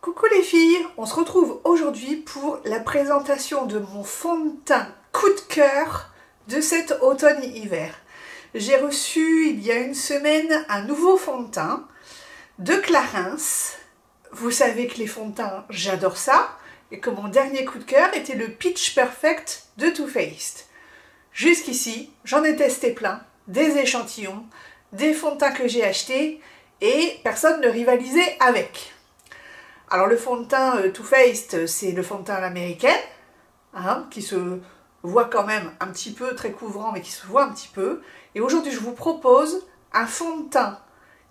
Coucou les filles, on se retrouve aujourd'hui pour la présentation de mon fond de teint coup de cœur de cet automne-hiver. J'ai reçu il y a une semaine un nouveau fond de teint de Clarins. Vous savez que les fonds de teint, j'adore ça, et que mon dernier coup de cœur était le Pitch Perfect de Too Faced. Jusqu'ici, j'en ai testé plein, des échantillons, des fonds de teint que j'ai achetés, et personne ne rivalisait avec. Alors le fond de teint Too Faced, c'est le fond de teint à l'américaine, qui se voit quand même un petit peu, très couvrant, mais qui se voit un petit peu. Et aujourd'hui, je vous propose un fond de teint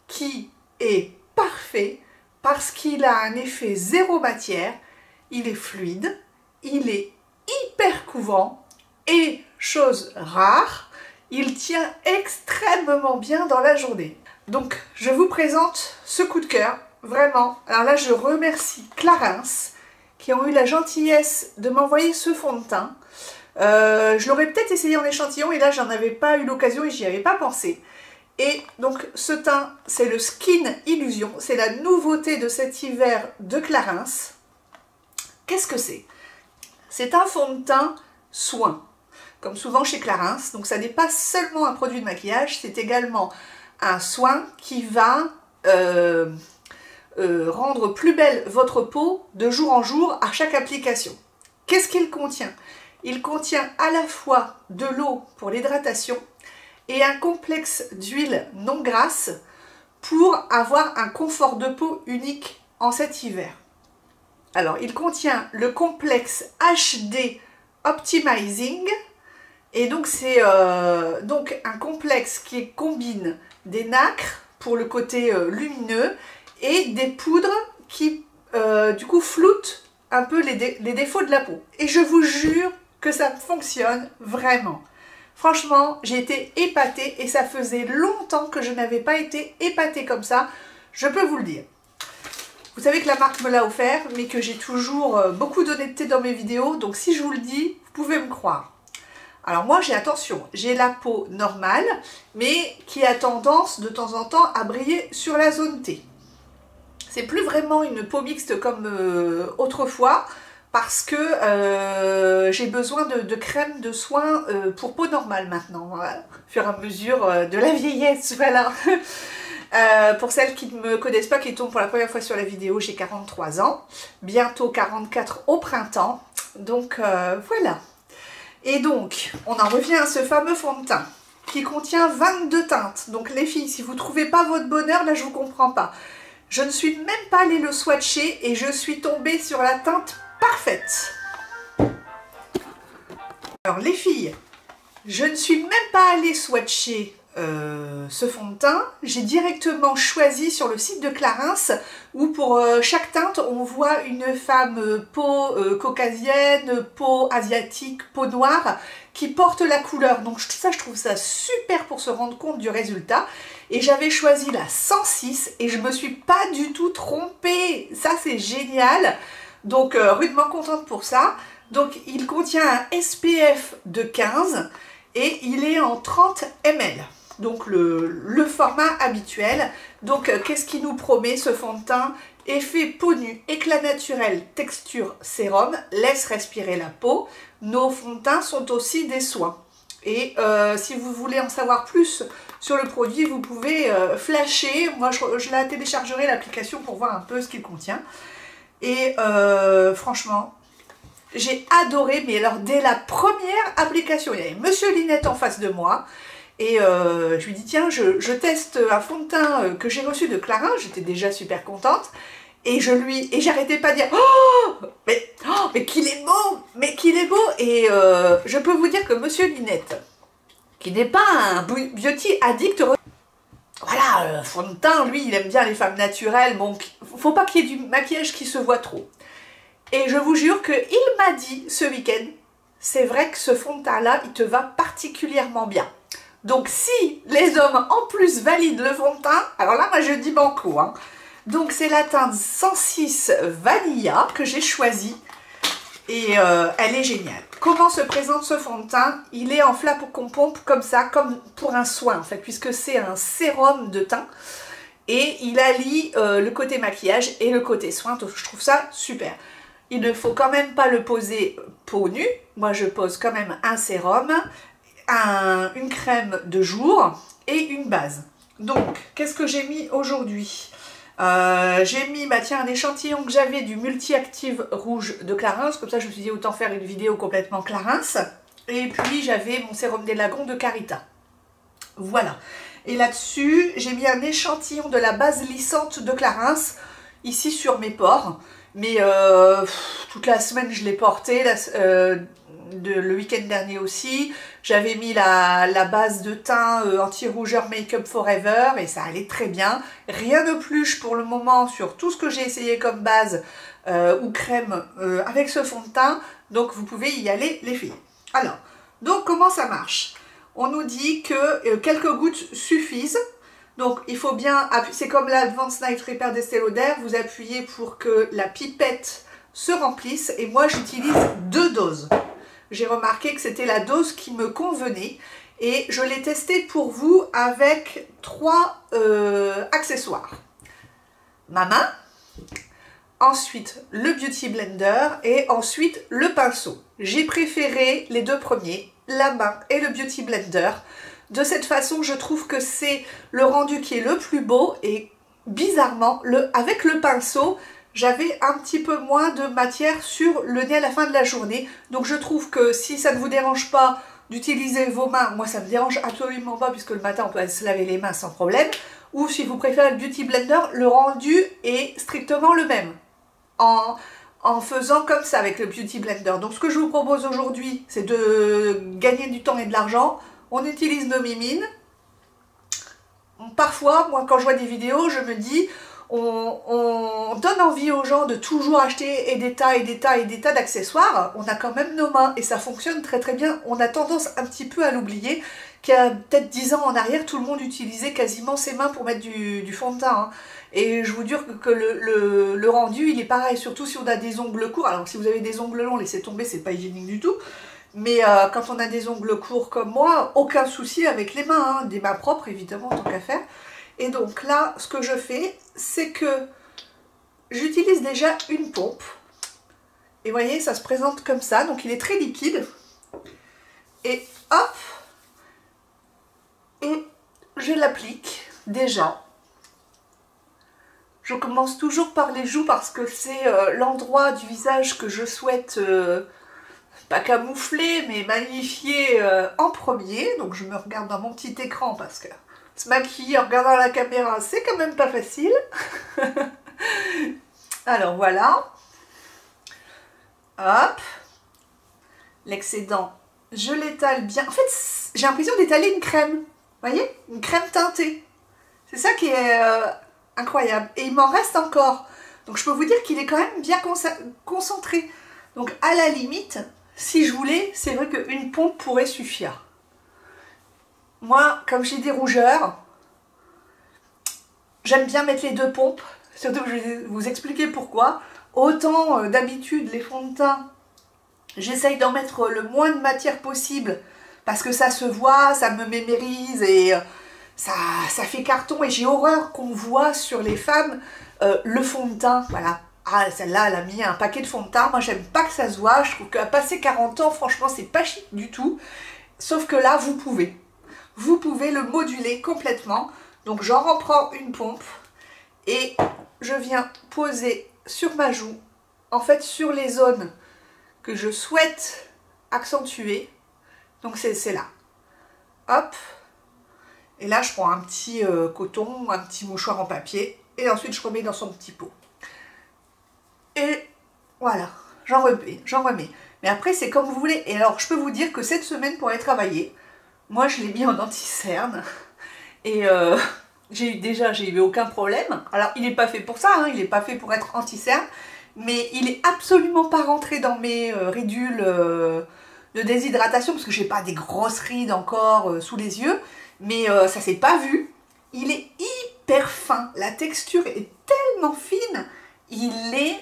qui est parfait parce qu'il a un effet zéro matière, il est fluide, il est hyper couvrant et, chose rare, il tient extrêmement bien dans la journée. Donc, je vous présente ce coup de cœur. Vraiment, alors là je remercie Clarins qui ont eu la gentillesse de m'envoyer ce fond de teint. Je l'aurais peut-être essayé en échantillon et là j'en avais pas eu l'occasion et j'y avais pas pensé. Et donc ce teint c'est le Skin Illusion, c'est la nouveauté de cet hiver de Clarins. Qu'est-ce que c'est? C'est un fond de teint soin, comme souvent chez Clarins, donc ça n'est pas seulement un produit de maquillage, c'est également un soin qui va rendre plus belle votre peau de jour en jour à chaque application. Qu'est-ce qu'il contient? Il contient à la fois de l'eau pour l'hydratation et un complexe d'huile non grasse pour avoir un confort de peau unique en cet hiver. Alors, il contient le complexe HD Optimizing et donc c'est donc un complexe qui combine des nacres pour le côté lumineux et des poudres qui du coup floutent un peu les défauts de la peau. Et je vous jure que ça fonctionne vraiment. Franchement, j'ai été épatée et ça faisait longtemps que je n'avais pas été épatée comme ça, je peux vous le dire. Vous savez que la marque me l'a offert, mais que j'ai toujours beaucoup d'honnêteté dans mes vidéos, donc si je vous le dis, vous pouvez me croire. Alors moi, j'ai la peau normale, mais qui a tendance de temps en temps à briller sur la zone T. C'est plus vraiment une peau mixte comme autrefois parce que j'ai besoin de crème de soin pour peau normale maintenant, voilà, au fur et à mesure de la vieillesse, voilà. Pour celles qui ne me connaissent pas, qui tombent pour la première fois sur la vidéo, j'ai 43 ans, bientôt 44 au printemps, donc voilà. Et donc, on en revient à ce fameux fond de teint qui contient 22 teintes. Donc les filles, si vous ne trouvez pas votre bonheur, là je ne vous comprends pas. Je ne suis même pas allée le swatcher et je suis tombée sur la teinte parfaite. Alors les filles, je ne suis même pas allée swatcher ce fond de teint. J'ai directement choisi sur le site de Clarins où pour chaque teinte on voit une femme peau caucasienne, peau asiatique, peau noire qui porte la couleur. Donc ça, je trouve ça super pour se rendre compte du résultat. Et j'avais choisi la 106 et je me suis pas du tout trompée. Ça c'est génial. Donc rudement contente pour ça. Donc il contient un SPF de 15 et il est en 30 ml. Donc le format habituel. Donc qu'est-ce qui nous promet ce fond de teint? Effet peau nue, éclat naturel, texture sérum, laisse respirer la peau. Nos fonds de teint sont aussi des soins. Et si vous voulez en savoir plus sur le produit, vous pouvez flasher. Moi, je la téléchargerai l'application pour voir un peu ce qu'il contient. Et franchement, j'ai adoré. Mais alors, dès la première application, il y avait Monsieur Linette en face de moi. Et je lui dis, tiens, je teste un fond de teint que j'ai reçu de Clarins. J'étais déjà super contente. Et j'arrêtais pas de dire, oh, mais qu'il est beau, mais qu'il est beau. Et je peux vous dire que Monsieur Linette, qui n'est pas un beauty addict, voilà, fond de teint, lui, il aime bien les femmes naturelles, donc faut pas qu'il y ait du maquillage qui se voit trop. Et je vous jure qu'il m'a dit ce week-end, c'est vrai que ce fond de teint-là, il te va particulièrement bien. Donc si les hommes en plus valident le fond de teint, alors là, moi je dis banco, hein. Donc c'est la teinte 106 Vanilla que j'ai choisie et elle est géniale. Comment se présente ce fond de teint? Il est en flacon pompe comme ça, comme pour un soin en fait, puisque c'est un sérum de teint. et il allie le côté maquillage et le côté soin, donc je trouve ça super. Il ne faut quand même pas le poser peau nue, moi je pose quand même un sérum, une crème de jour et une base. Donc, qu'est-ce que j'ai mis aujourd'hui? J'ai mis tiens, un échantillon que j'avais du multi-active rouge de Clarins, comme ça je me suis dit autant faire une vidéo complètement Clarins. Et puis j'avais mon sérum d'élagon de Carita. Voilà. Et là-dessus, j'ai mis un échantillon de la base lissante de Clarins, ici sur mes pores. Mais toute la semaine je l'ai porté, le week-end dernier aussi. J'avais mis la base de teint anti-rougeur Make Up Forever et ça allait très bien. Rien de plus pour le moment sur tout ce que j'ai essayé comme base ou crème avec ce fond de teint. Donc vous pouvez y aller les filles. Alors, donc comment ça marche? On nous dit que quelques gouttes suffisent. Donc il faut bien appuyer, c'est comme l'Advanced Night Repair d'Estée Lauder, vous appuyez pour que la pipette se remplisse et moi j'utilise 2 doses. J'ai remarqué que c'était la dose qui me convenait et je l'ai testé pour vous avec 3 accessoires. Ma main, ensuite le Beauty Blender et ensuite le pinceau. J'ai préféré les 2 premiers, la main et le Beauty Blender. De cette façon, je trouve que c'est le rendu qui est le plus beau et bizarrement, avec le pinceau, j'avais un petit peu moins de matière sur le nez à la fin de la journée. Donc je trouve que si ça ne vous dérange pas d'utiliser vos mains, moi ça ne me dérange absolument pas puisque le matin on peut se laver les mains sans problème. Ou si vous préférez le Beauty Blender, le rendu est strictement le même en faisant comme ça avec le Beauty Blender. Donc ce que je vous propose aujourd'hui, c'est de gagner du temps et de l'argent. On utilise nos mimines. Parfois, moi quand je vois des vidéos, je me dis, on donne envie aux gens de toujours acheter et des tas et des tas et des tas d'accessoires. On a quand même nos mains et ça fonctionne très très bien. On a tendance un petit peu à l'oublier, qu'il y a peut-être 10 ans en arrière, tout le monde utilisait quasiment ses mains pour mettre du fond de teint. Hein. Et je vous dis que le rendu, il est pareil, surtout si on a des ongles courts. Alors si vous avez des ongles longs, laissez tomber, c'est pas hygiénique du tout. Mais quand on a des ongles courts comme moi, aucun souci avec les mains, hein, des mains propres évidemment, tant qu'à faire. Et donc là, ce que je fais, c'est que j'utilise déjà une pompe. Et vous voyez, ça se présente comme ça, donc il est très liquide. Et hop, et je l'applique déjà. Je commence toujours par les joues parce que c'est l'endroit du visage que je souhaite... pas camoufler, mais magnifier en premier. Donc je me regarde dans mon petit écran parce que se maquiller en regardant la caméra, c'est quand même pas facile. Alors voilà. Hop. L'excédent, je l'étale bien. En fait, j'ai l'impression d'étaler une crème. Vous voyez? Une crème teintée. C'est ça qui est incroyable. Et il m'en reste encore. Donc je peux vous dire qu'il est quand même bien concentré. Donc à la limite... Si je voulais, c'est vrai qu'une pompe pourrait suffire. Moi, comme j'ai des rougeurs, j'aime bien mettre les 2 pompes. Surtout que je vais vous expliquer pourquoi. Autant d'habitude, les fonds de teint, j'essaye d'en mettre le moins de matière possible. Parce que ça se voit, ça me mémérise et ça fait carton. Et j'ai horreur qu'on voit sur les femmes le fond de teint. Voilà. Ah, celle-là, elle a mis un paquet de fond de teint. Moi, j'aime pas que ça se voit. Je trouve qu'à passer 40 ans, franchement, c'est pas chic du tout. Sauf que là, vous pouvez. Vous pouvez le moduler complètement. Donc, j'en reprends une pompe. Et je viens poser sur ma joue. En fait, sur les zones que je souhaite accentuer. Donc, c'est là. Hop. Et là, je prends un petit coton, un petit mouchoir en papier. Et ensuite, je remets dans son petit pot. Et voilà, j'en remets. Mais après, c'est comme vous voulez. Et alors, je peux vous dire que cette semaine, pour aller travailler, moi, je l'ai mis en anti-cerne. Et j'ai eu aucun problème. Alors, il n'est pas fait pour ça, hein, il n'est pas fait pour être anti-cerne. Mais il est absolument pas rentré dans mes ridules de déshydratation. Parce que j'ai pas des grosses rides encore sous les yeux. Mais ça s'est pas vu. Il est hyper fin. La texture est tellement fine. Il est...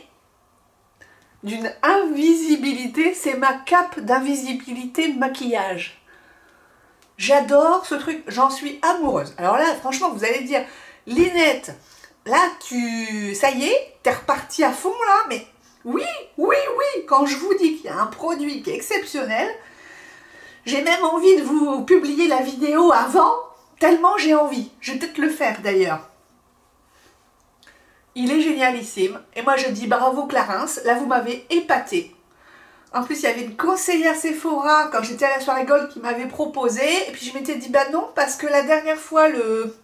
d'une invisibilité, c'est ma cape d'invisibilité maquillage. J'adore ce truc, j'en suis amoureuse. Alors là, franchement, vous allez dire, Linette, là, ça y est, t'es reparti à fond là, mais oui, oui, oui, quand je vous dis qu'il y a un produit qui est exceptionnel, j'ai même envie de vous publier la vidéo avant, tellement j'ai envie. Je vais peut-être le faire d'ailleurs. Il est génialissime. Et moi je dis bravo Clarins, là vous m'avez épaté. En plus il y avait une conseillère Sephora quand j'étais à la soirée Gold qui m'avait proposé. Et puis je m'étais dit bah non, parce que la dernière fois le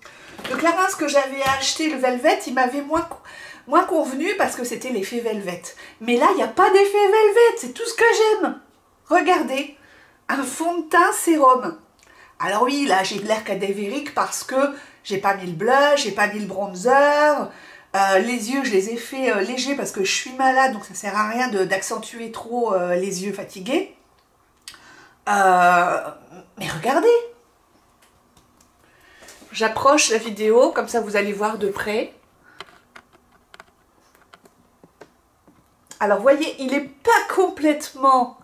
Clarins que j'avais acheté, le Velvet, il m'avait moins convenu parce que c'était l'effet Velvet. Mais là il n'y a pas d'effet Velvet, c'est tout ce que j'aime. Regardez. Un fond de teint sérum. Alors oui, là j'ai l'air cadavérique parce que j'ai pas mis le blush, j'ai pas mis le bronzer. Les yeux, je les ai fait légers parce que je suis malade, donc ça sert à rien d'accentuer trop les yeux fatigués. Mais regardez. J'approche la vidéo, comme ça vous allez voir de près. Alors vous voyez, il n'est pas complètement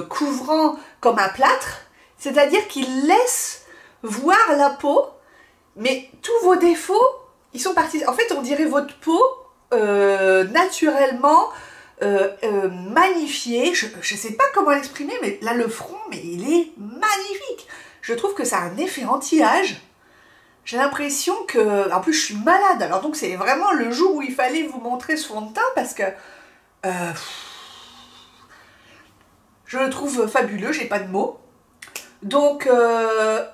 couvrant comme un plâtre, c'est-à-dire qu'il laisse voir la peau, mais tous vos défauts, ils sont partis. En fait, on dirait votre peau naturellement magnifiée. Je ne sais pas comment l'exprimer, mais là, le front, mais il est magnifique. Je trouve que ça a un effet anti-âge. J'ai l'impression que... En plus, je suis malade, alors donc c'est vraiment le jour où il fallait vous montrer ce fond de teint, parce que... je le trouve fabuleux, j'ai pas de mots. Donc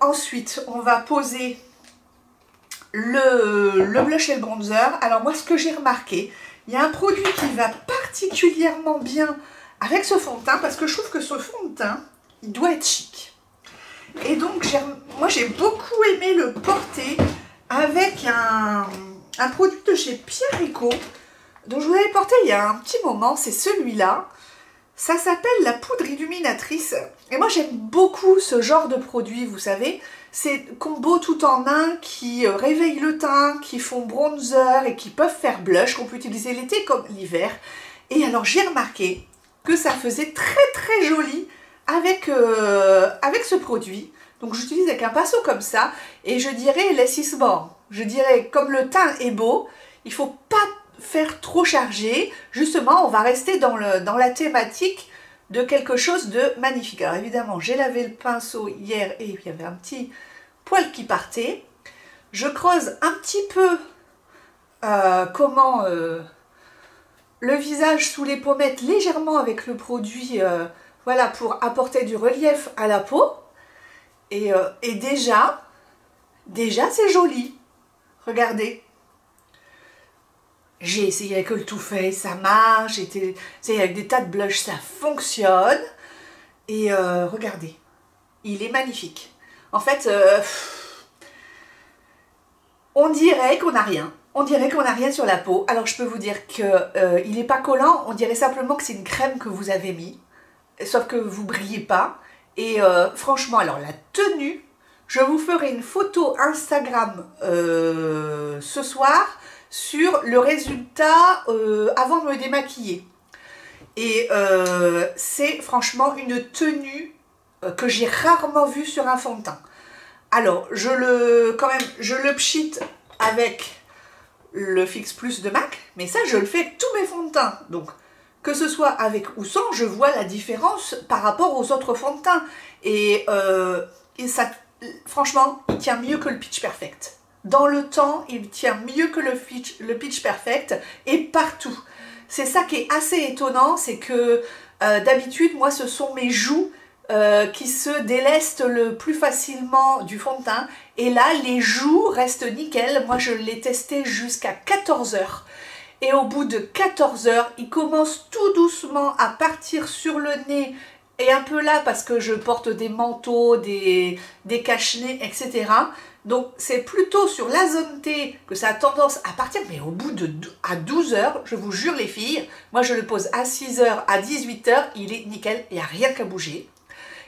ensuite, on va poser le blush et le bronzer. Alors moi, ce que j'ai remarqué, il y a un produit qui va particulièrement bien avec ce fond de teint, parce que je trouve que ce fond de teint, il doit être chic. Et donc, moi, j'ai beaucoup aimé le porter avec un produit de chez Pierre Rico, dont je vous avais porté il y a un petit moment, c'est celui-là. Ça s'appelle la poudre illuminatrice. Et moi, j'aime beaucoup ce genre de produit, vous savez. C'est combo tout en un qui réveillent le teint, qui font bronzer et qui peuvent faire blush, qu'on peut utiliser l'été comme l'hiver. Et alors, j'ai remarqué que ça faisait très très joli avec ce produit. Donc, j'utilise avec un pinceau comme ça. Et je dirais less is more. Je dirais, comme le teint est beau, il ne faut pas faire trop chargé. Justement, on va rester dans la thématique de quelque chose de magnifique. Alors évidemment, j'ai lavé le pinceau hier et il y avait un petit poil qui partait. Je creuse un petit peu le visage sous les pommettes légèrement avec le produit, voilà, pour apporter du relief à la peau. Et déjà c'est joli. Regardez. J'ai essayé avec le Too Faced, ça marche. J'ai essayé avec des tas de blush, ça fonctionne. Et regardez, il est magnifique. En fait, on dirait qu'on n'a rien. On dirait qu'on n'a rien sur la peau. Alors je peux vous dire qu'il n'est pas collant. On dirait simplement que c'est une crème que vous avez mis. Sauf que vous ne brillez pas. Et franchement, alors la tenue, je vous ferai une photo Instagram ce soir sur le résultat avant de me démaquiller. Et c'est franchement une tenue que j'ai rarement vue sur un fond de teint. Alors, je le pchite avec le Fix Plus de MAC, mais ça, je le fais avec tous mes fonds de teint. Donc, que ce soit avec ou sans, je vois la différence par rapport aux autres fonds de teint. Et ça, franchement, il tient mieux que le Pitch Perfect. Dans le temps, il tient mieux que le Pitch Perfect et partout. C'est ça qui est assez étonnant, c'est que d'habitude, moi, ce sont mes joues qui se délestent le plus facilement du fond de teint. Et là, les joues restent nickel. Moi, je l'ai testé jusqu'à 14 heures. Et au bout de 14 heures, il commence tout doucement à partir sur le nez et un peu là parce que je porte des manteaux, des cache-nez, etc. Donc c'est plutôt sur la zone T que ça a tendance à partir, mais au bout à 12 heures, je vous jure les filles, moi je le pose à 6 heures, à 18 heures, il est nickel, il n'y a rien qu'à bouger.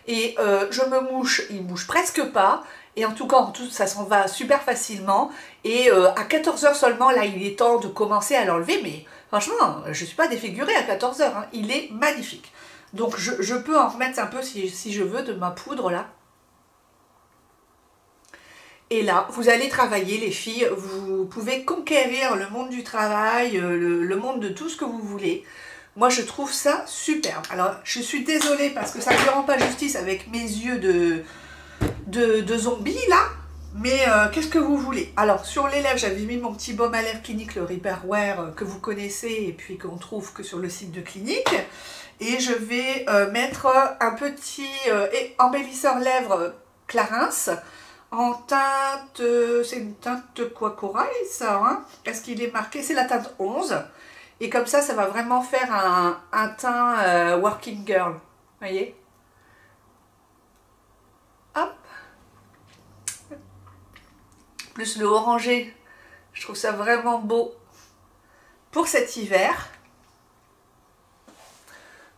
Et je me mouche, il ne bouge presque pas. Et en tout cas, ça s'en va super facilement. Et à 14 heures seulement, là, il est temps de commencer à l'enlever. Mais franchement, je ne suis pas défigurée à 14 heures. Hein. Il est magnifique. Donc, je peux en remettre un peu si je veux de ma poudre, là. Et là, vous allez travailler les filles, vous pouvez conquérir le monde du travail, le monde de tout ce que vous voulez. Moi, je trouve ça superbe. Alors, je suis désolée parce que ça ne me rend pas justice avec mes yeux de zombie, là. Mais qu'est-ce que vous voulez? Alors, sur les lèvres, j'avais mis mon petit baume à lèvres Clinique, le Repairwear, que vous connaissez et puis qu'on trouve que sur le site de Clinique. Et je vais mettre un petit embellisseur lèvres Clarins en teinte, c'est une teinte quoi, corail ça, hein? Est-ce qu'il est marqué? C'est la teinte 11. Et comme ça va vraiment faire un teint working girl. Vous voyez? Hop. Plus le orangé. Je trouve ça vraiment beau pour cet hiver.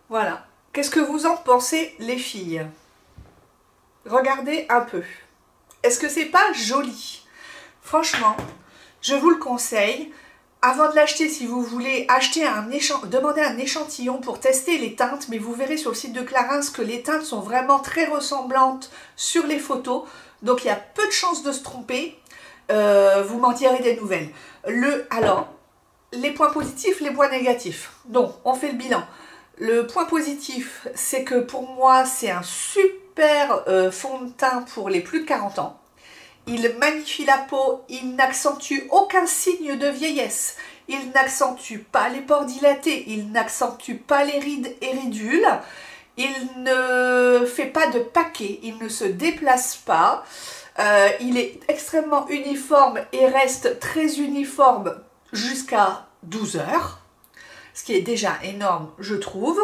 Voilà. Qu'est-ce que vous en pensez, les filles? Regardez un peu. Est-ce que c'est pas joli? Franchement, je vous le conseille. Avant de l'acheter, si vous voulez acheter demander un échantillon pour tester les teintes, mais vous verrez sur le site de Clarins que les teintes sont vraiment très ressemblantes sur les photos, donc il y a peu de chances de se tromper. Vous m'en direz des nouvelles. Alors, les points positifs, les points négatifs. Donc, on fait le bilan. Le point positif, c'est que pour moi, c'est un super fond de teint pour les plus de 40 ans. Il magnifie la peau, il n'accentue aucun signe de vieillesse, il n'accentue pas les pores dilatés, il n'accentue pas les rides et ridules, il ne fait pas de paquet, il ne se déplace pas, il est extrêmement uniforme et reste très uniforme jusqu'à 12 heures, ce qui est déjà énorme je trouve.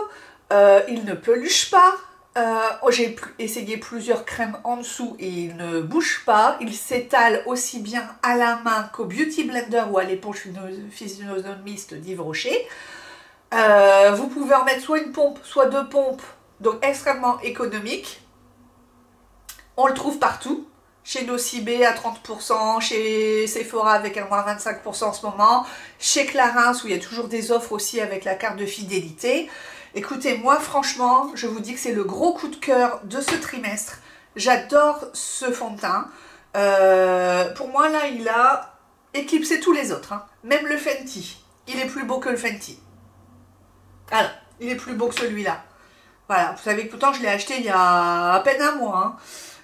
Il ne peluche pas. J'ai essayé plusieurs crèmes en dessous et il ne bouge pas. Il s'étale aussi bien à la main qu'au Beauty Blender ou à l'éponge physionomiste d'Yves Rocher. Vous pouvez en mettre soit une pompe, soit deux pompes, donc extrêmement économique. On le trouve partout. Chez Nocibé à 30%, chez Sephora avec un moins 25% en ce moment, chez Clarins où il y a toujours des offres aussi avec la carte de fidélité. Écoutez, moi franchement, je vous dis que c'est le gros coup de cœur de ce trimestre. J'adore ce fond de teint. Pour moi, là, il a éclipsé tous les autres. Hein. Même le Fenty. Il est plus beau que le Fenty. Alors, il est plus beau que celui-là. Voilà, vous savez que pourtant, je l'ai acheté il y a à peine un mois. Hein.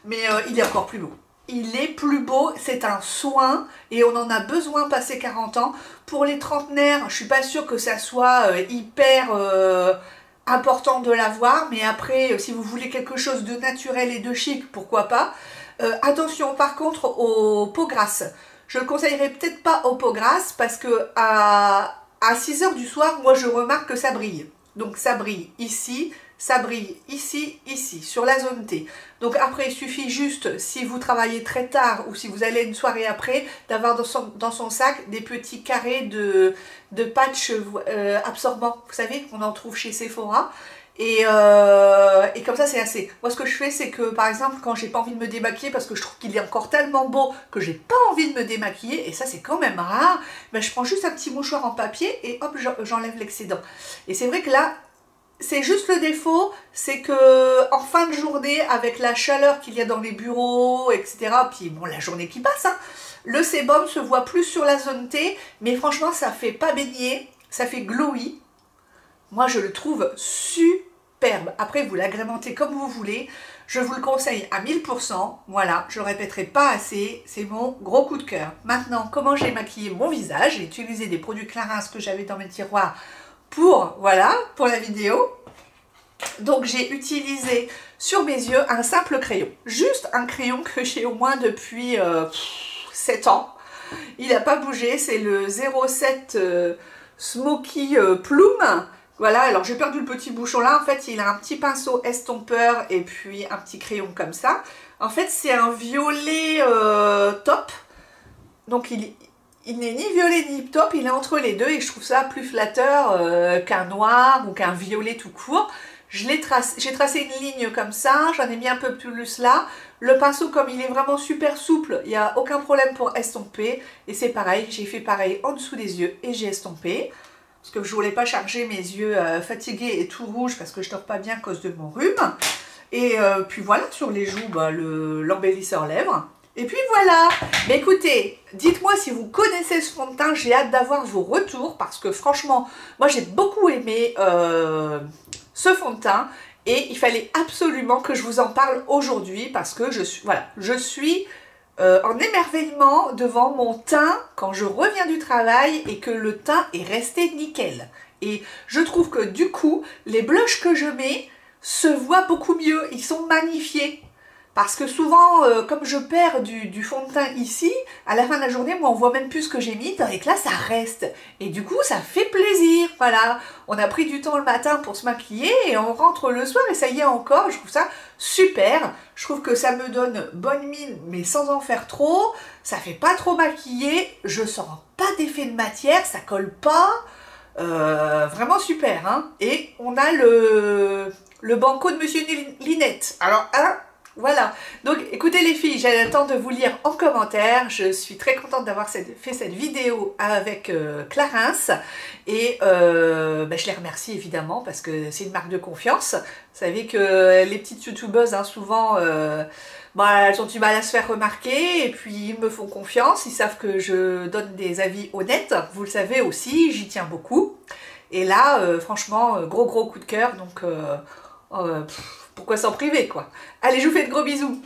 Mais il est encore plus beau. Il est plus beau, c'est un soin et on en a besoin passé 40 ans. Pour les trentenaires, je suis pas sûre que ça soit hyper important de l'avoir, mais après, si vous voulez quelque chose de naturel et de chic, pourquoi pas. Attention par contre aux peaux grasses. Je ne le conseillerais peut-être pas aux peaux grasses parce que à 6 h du soir, moi je remarque que ça brille. Donc ça brille ici, ça brille ici, ici, sur la zone T. Donc après, il suffit juste, si vous travaillez très tard ou si vous allez une soirée après, d'avoir dans son sac des petits carrés de patch absorbants. Vous savez, qu'on en trouve chez Sephora. Et comme ça, c'est assez. Moi, ce que je fais, c'est que, par exemple, quand j'ai pas envie de me démaquiller, parce que je trouve qu'il est encore tellement beau que j'ai pas envie de me démaquiller, et ça, c'est quand même rare, ben, je prends juste un petit mouchoir en papier et hop, j'enlève l'excédent. Et c'est vrai que là, c'est juste le défaut, c'est que en fin de journée, avec la chaleur qu'il y a dans les bureaux, etc., puis bon, la journée qui passe, hein, le sébum se voit plus sur la zone T, mais franchement, ça fait pas baigner, ça fait glowy. Moi, je le trouve superbe. Après, vous l'agrémentez comme vous voulez. Je vous le conseille à 1000%. Voilà, je ne le répéterai pas assez. C'est mon gros coup de cœur. Maintenant, comment j'ai maquillé mon visage? J'ai utilisé des produits Clarins que j'avais dans mes tiroirs pour la vidéo. Donc, j'ai utilisé sur mes yeux un simple crayon. Juste un crayon que j'ai au moins depuis 7 ans. Il n'a pas bougé. C'est le 07 Smoky Plume. Voilà, alors j'ai perdu le petit bouchon là, en fait il a un petit pinceau estompeur et puis un petit crayon comme ça. En fait c'est un violet top, donc il n'est ni violet ni top, il est entre les deux et je trouve ça plus flatteur qu'un noir ou qu'un violet tout court. J'ai tracé une ligne comme ça, j'en ai mis un peu plus là. Le pinceau comme il est vraiment super souple, il n'y a aucun problème pour estomper. Et c'est pareil, j'ai fait pareil en dessous des yeux et j'ai estompé. Parce que je voulais pas charger mes yeux fatigués et tout rouge parce que je dors pas bien à cause de mon rhume. Et puis voilà, sur les joues, bah, l'embellisseur lèvres. Et puis voilà. Mais écoutez, dites-moi si vous connaissez ce fond de teint, j'ai hâte d'avoir vos retours parce que franchement, moi j'ai beaucoup aimé ce fond de teint et il fallait absolument que je vous en parle aujourd'hui parce que je suis en émerveillement devant mon teint quand je reviens du travail et que le teint est resté nickel. Et je trouve que du coup, les blushs que je mets se voient beaucoup mieux, ils sont magnifiés. Parce que souvent, comme je perds du fond de teint ici, à la fin de la journée, moi on voit même plus ce que j'ai mis, tandis que là ça reste. Et du coup ça fait plaisir, voilà. On a pris du temps le matin pour se maquiller et on rentre le soir et ça y est encore, je trouve ça super. Je trouve que ça me donne bonne mine mais sans en faire trop, ça fait pas trop maquiller, je sens pas d'effet de matière, ça colle pas. Vraiment super, hein. Et on a le banco de Monsieur Linette. Alors, hein, voilà. Donc, écoutez les filles, j'ai le temps de vous lire en commentaire. Je suis très contente d'avoir fait cette vidéo avec Clarins. Et je les remercie évidemment parce que c'est une marque de confiance. Vous savez que les petites youtubeuses, hein, souvent, elles ont du mal à se faire remarquer et puis ils me font confiance. Ils savent que je donne des avis honnêtes. Vous le savez aussi, j'y tiens beaucoup. Et là, franchement, gros coup de cœur. Donc, pourquoi s'en priver, quoi. Allez, je vous fais de gros bisous.